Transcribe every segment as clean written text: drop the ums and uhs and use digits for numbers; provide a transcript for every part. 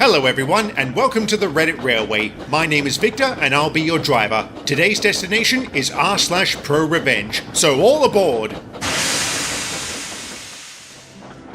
Hello everyone, and welcome to the Reddit Railway. My name is Victor, and I'll be your driver. Today's destination is r/pro revenge, so all aboard!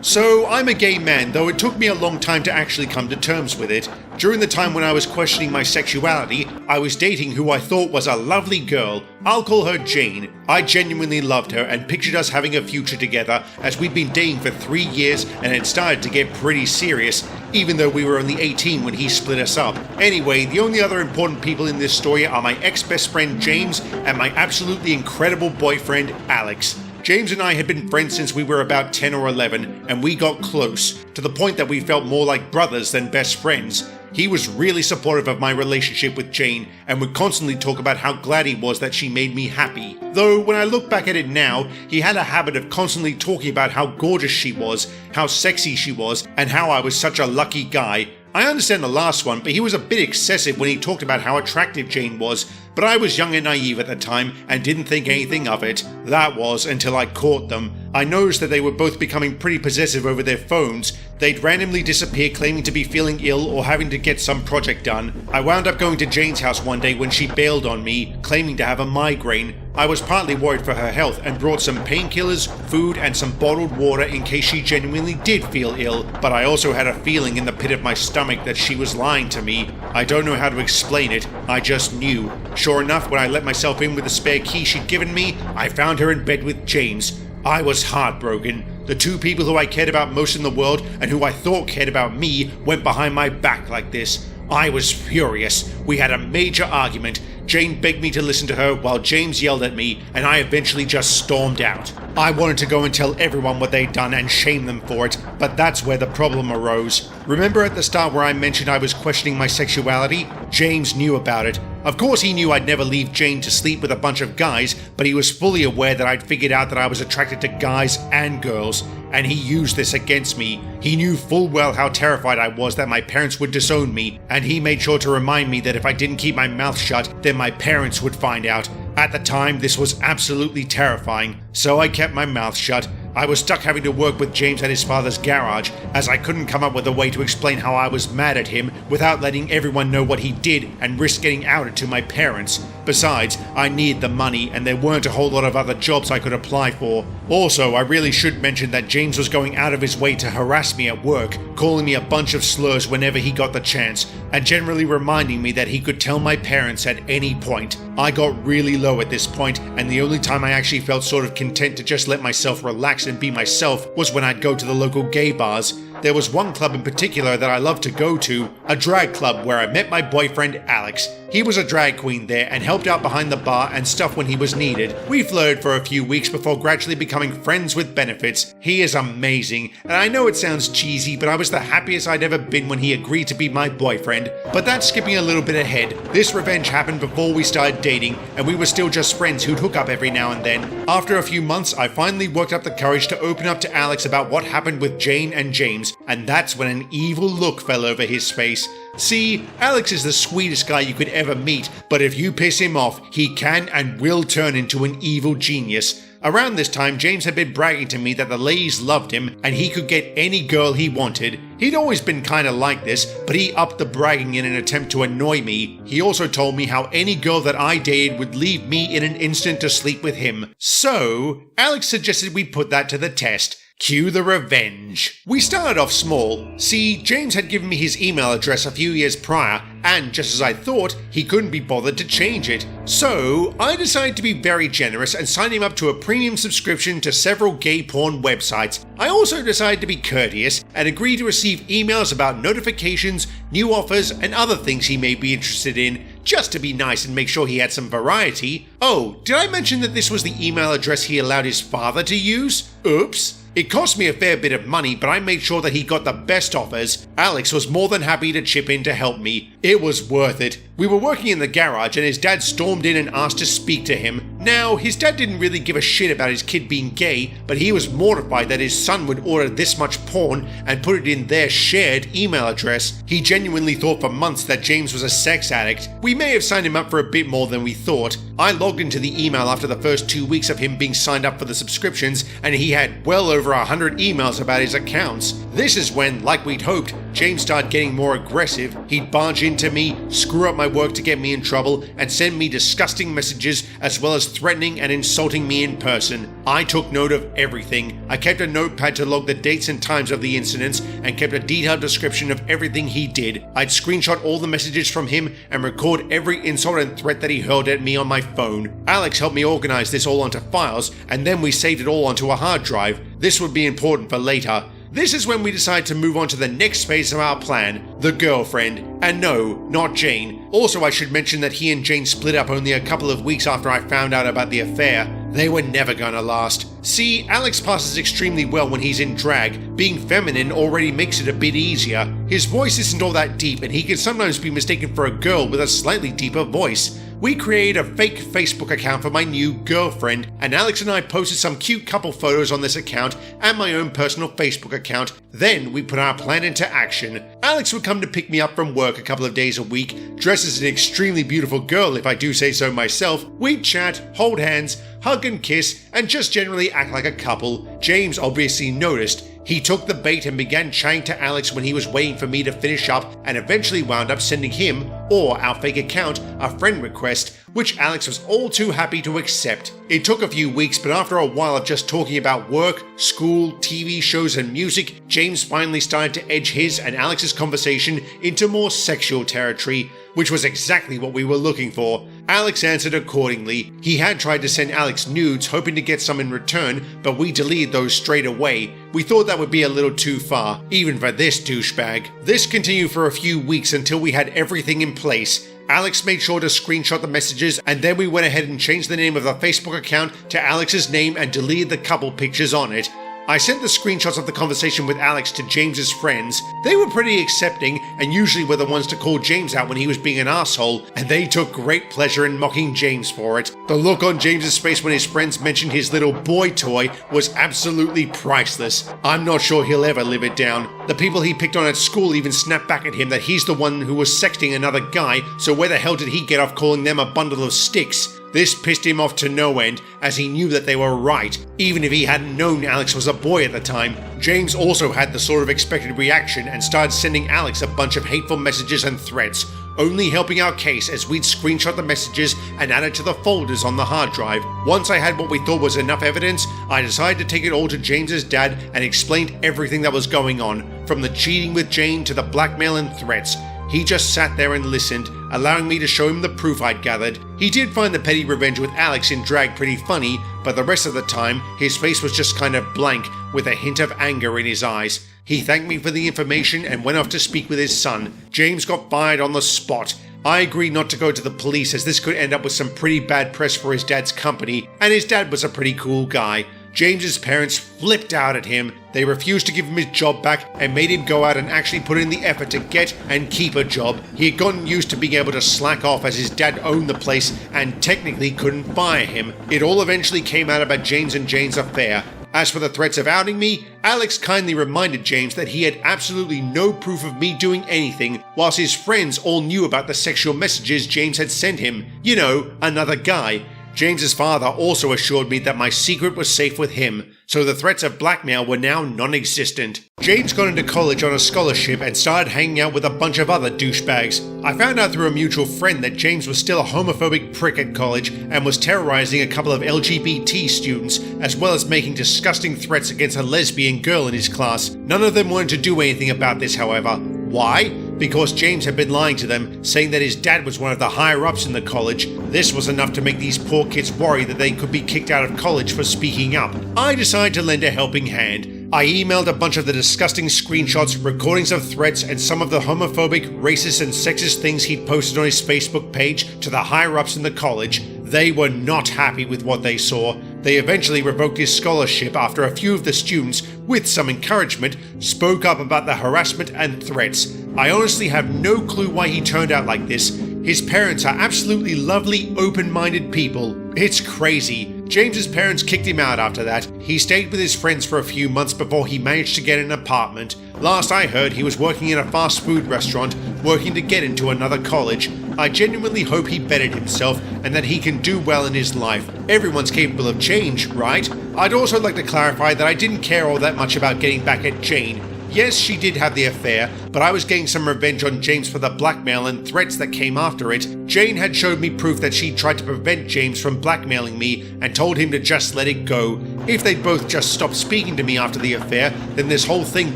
So, I'm a gay man, though it took me a long time to actually come to terms with it. During the time when I was questioning my sexuality, I was dating who I thought was a lovely girl. I'll call her Jane. I genuinely loved her and pictured us having a future together, as we'd been dating for 3 years and had started to get pretty serious, even though we were only 18 when he split us up. Anyway, the only other important people in this story are my ex-best friend James and my absolutely incredible boyfriend Alex. James and I had been friends since we were about 10 or 11, and we got close, to the point that we felt more like brothers than best friends. He was really supportive of my relationship with Jane, and would constantly talk about how glad he was that she made me happy. Though, when I look back at it now, he had a habit of constantly talking about how gorgeous she was, how sexy she was, and how I was such a lucky guy. I understand the last one, but he was a bit excessive when he talked about how attractive Jane was, but I was young and naive at the time and didn't think anything of it. That was until I caught them. I noticed that they were both becoming pretty possessive over their phones. They'd randomly disappear claiming to be feeling ill or having to get some project done. I wound up going to Jane's house one day when she bailed on me, claiming to have a migraine. I was partly worried for her health and brought some painkillers, food, and some bottled water in case she genuinely did feel ill, but I also had a feeling in the pit of my stomach that she was lying to me. I don't know how to explain it, I just knew. Sure enough, when I let myself in with the spare key she'd given me, I found her in bed with James. I was heartbroken. The two people who I cared about most in the world and who I thought cared about me went behind my back like this. I was furious. We had a major argument. Jane begged me to listen to her while James yelled at me, and I eventually just stormed out. I wanted to go and tell everyone what they'd done and shame them for it, but that's where the problem arose. Remember at the start where I mentioned I was questioning my sexuality? James knew about it. Of course he knew I'd never leave Jane to sleep with a bunch of guys, but he was fully aware that I'd figured out that I was attracted to guys and girls, and he used this against me. He knew full well how terrified I was that my parents would disown me, and he made sure to remind me that if I didn't keep my mouth shut, then my parents would find out. At the time, this was absolutely terrifying, so I kept my mouth shut. I was stuck having to work with James at his father's garage, as I couldn't come up with a way to explain how I was mad at him without letting everyone know what he did and risk getting outed to my parents. Besides, I needed the money and there weren't a whole lot of other jobs I could apply for. Also, I really should mention that James was going out of his way to harass me at work, calling me a bunch of slurs whenever he got the chance, and generally reminding me that he could tell my parents at any point. I got really low at this point, and the only time I actually felt sort of content to just let myself relax and be myself was when I'd go to the local gay bars. There was one club in particular that I loved to go to, a drag club where I met my boyfriend Alex. He was a drag queen there and helped out behind the bar and stuff when he was needed. We flirted for a few weeks before gradually becoming friends with benefits. He is amazing, and I know it sounds cheesy, but I was the happiest I'd ever been when he agreed to be my boyfriend. But that's skipping a little bit ahead. This revenge happened before we started dating, and we were still just friends who'd hook up every now and then. After a few months, I finally worked up the courage to open up to Alex about what happened with Jane and James, and that's when an evil look fell over his face. See, Alex is the sweetest guy you could ever meet, but if you piss him off, he can and will turn into an evil genius. Around this time, James had been bragging to me that the ladies loved him and he could get any girl he wanted. He'd always been kinda like this, but he upped the bragging in an attempt to annoy me. He also told me how any girl that I dated would leave me in an instant to sleep with him. So, Alex suggested we put that to the test. Cue the revenge. We started off small. See, James had given me his email address a few years prior, and just as I thought, he couldn't be bothered to change it. So, I decided to be very generous and signed him up to a premium subscription to several gay porn websites. I also decided to be courteous and agreed to receive emails about notifications, new offers, and other things he may be interested in, just to be nice and make sure he had some variety. Oh, did I mention that this was the email address he allowed his father to use? Oops. It cost me a fair bit of money, but I made sure that he got the best offers. Alex was more than happy to chip in to help me. It was worth it. We were working in the garage and his dad stormed in and asked to speak to him. Now, his dad didn't really give a shit about his kid being gay, but he was mortified that his son would order this much porn and put it in their shared email address. He genuinely thought for months that James was a sex addict. We may have signed him up for a bit more than we thought. I logged into the email after the first 2 weeks of him being signed up for the subscriptions, and he had well over 100 emails about his accounts. This is when, like we'd hoped, James started getting more aggressive. He'd barge into me, screw up my work to get me in trouble, and send me disgusting messages as well as threatening and insulting me in person. I took note of everything. I kept a notepad to log the dates and times of the incidents and kept a detailed description of everything he did. I'd screenshot all the messages from him and record every insult and threat that he hurled at me on my phone. Alex helped me organize this all onto files, and then we saved it all onto a hard drive. This would be important for later. This is when we decide to move on to the next phase of our plan, the girlfriend. And no, not Jane. Also, I should mention that he and Jane split up only a couple of weeks after I found out about the affair. They were never gonna last. See, Alex passes extremely well when he's in drag. Being feminine already makes it a bit easier. His voice isn't all that deep, and he can sometimes be mistaken for a girl with a slightly deeper voice. We created a fake Facebook account for my new girlfriend, and Alex and I posted some cute couple photos on this account and my own personal Facebook account. Then we put our plan into action. Alex would come to pick me up from work a couple of days a week, dressed as an extremely beautiful girl if I do say so myself. We'd chat, hold hands, hug and kiss, and just generally act like a couple. James obviously noticed. He took the bait and began chatting to Alex when he was waiting for me to finish up, and eventually wound up sending him, or our fake account, a friend request, which Alex was all too happy to accept. It took a few weeks, but after a while of just talking about work, school, TV shows and music, James finally started to edge his and Alex's conversation into more sexual territory, which was exactly what we were looking for. Alex answered accordingly. He had tried to send Alex nudes, hoping to get some in return, but we deleted those straight away. We thought that would be a little too far, even for this douchebag. This continued for a few weeks until we had everything in place. Alex made sure to screenshot the messages, and then we went ahead and changed the name of the Facebook account to Alex's name and deleted the couple pictures on it. I sent the screenshots of the conversation with Alex to James's friends. They were pretty accepting and usually were the ones to call James out when he was being an asshole, and they took great pleasure in mocking James for it. The look on James's face when his friends mentioned his little boy toy was absolutely priceless. I'm not sure he'll ever live it down. The people he picked on at school even snapped back at him that he's the one who was sexting another guy, so where the hell did he get off calling them a bundle of sticks? This pissed him off to no end, as he knew that they were right, even if he hadn't known Alex was a boy at the time. James also had the sort of expected reaction and started sending Alex a bunch of hateful messages and threats, only helping our case as we'd screenshot the messages and add it to the folders on the hard drive. Once I had what we thought was enough evidence, I decided to take it all to James's dad and explained everything that was going on, from the cheating with Jane to the blackmail and threats. He just sat there and listened, allowing me to show him the proof I'd gathered. He did find the petty revenge with Alex in drag pretty funny, but the rest of the time, his face was just kind of blank, with a hint of anger in his eyes. He thanked me for the information and went off to speak with his son. James got fired on the spot. I agreed not to go to the police as this could end up with some pretty bad press for his dad's company, and his dad was a pretty cool guy. James's parents flipped out at him. They refused to give him his job back and made him go out and actually put in the effort to get and keep a job. He had gotten used to being able to slack off as his dad owned the place and technically couldn't fire him. It all eventually came out about James and Jane's affair. As for the threats of outing me, Alex kindly reminded James that he had absolutely no proof of me doing anything, whilst his friends all knew about the sexual messages James had sent him. You know, another guy. James's father also assured me that my secret was safe with him, so the threats of blackmail were now non-existent. James got into college on a scholarship and started hanging out with a bunch of other douchebags. I found out through a mutual friend that James was still a homophobic prick at college and was terrorizing a couple of LGBT students, as well as making disgusting threats against a lesbian girl in his class. None of them wanted to do anything about this, however. Why? Because James had been lying to them, saying that his dad was one of the higher-ups in the college. This was enough to make these poor kids worry that they could be kicked out of college for speaking up. I decided to lend a helping hand. I emailed a bunch of the disgusting screenshots, recordings of threats, and some of the homophobic, racist, and sexist things he'd posted on his Facebook page to the higher-ups in the college. They were not happy with what they saw. They eventually revoked his scholarship after a few of the students, with some encouragement, spoke up about the harassment and threats. I honestly have no clue why he turned out like this. His parents are absolutely lovely, open-minded people. It's crazy. James's parents kicked him out after that. He stayed with his friends for a few months before he managed to get an apartment. Last I heard, he was working in a fast food restaurant, working to get into another college. I genuinely hope he bettered himself and that he can do well in his life. Everyone's capable of change, right? I'd also like to clarify that I didn't care all that much about getting back at Jane. Yes, she did have the affair, but I was getting some revenge on James for the blackmail and threats that came after it. Jane had showed me proof that she tried to prevent James from blackmailing me and told him to just let it go. If they'd both just stopped speaking to me after the affair, then this whole thing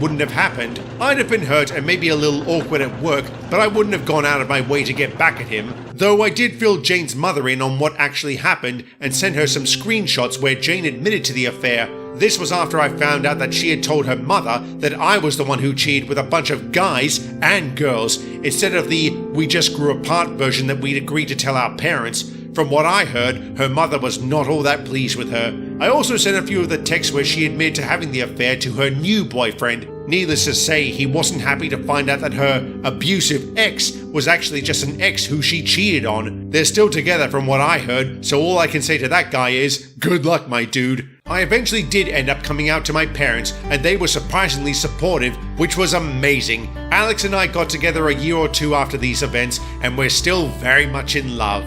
wouldn't have happened. I'd have been hurt and maybe a little awkward at work, but I wouldn't have gone out of my way to get back at him. Though I did fill Jane's mother in on what actually happened and sent her some screenshots where Jane admitted to the affair. This was after I found out that she had told her mother that I was the one who cheated with a bunch of guys and girls, instead of the "we just grew apart" version that we'd agreed to tell our parents. From what I heard, her mother was not all that pleased with her. I also sent a few of the texts where she admitted to having the affair to her new boyfriend. Needless to say, he wasn't happy to find out that her abusive ex was actually just an ex who she cheated on. They're still together from what I heard, so all I can say to that guy is, good luck, my dude. I eventually did end up coming out to my parents, and they were surprisingly supportive, which was amazing. Alex and I got together a year or two after these events, and we're still very much in love.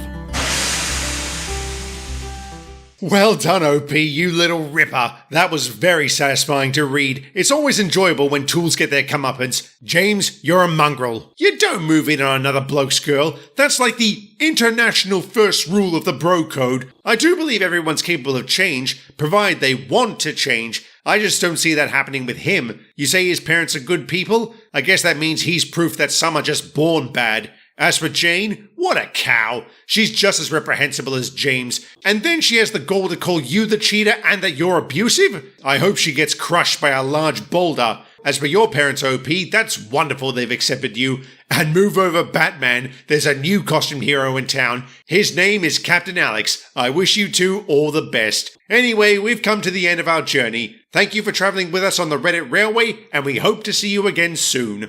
Well done, OP, you little ripper. That was very satisfying to read. It's always enjoyable when tools get their comeuppance. James, you're a mongrel. You don't move in on another bloke's girl. That's like the international first rule of the bro code. I do believe everyone's capable of change, provided they want to change. I just don't see that happening with him. You say his parents are good people? I guess that means he's proof that some are just born bad. As for Jane, what a cow. She's just as reprehensible as James. And then she has the gall to call you the cheater and that you're abusive? I hope she gets crushed by a large boulder. As for your parents, OP, that's wonderful they've accepted you. And move over, Batman. There's a new costume hero in town. His name is Captain Alex. I wish you two all the best. Anyway, we've come to the end of our journey. Thank you for traveling with us on the Reddit Railway, and we hope to see you again soon.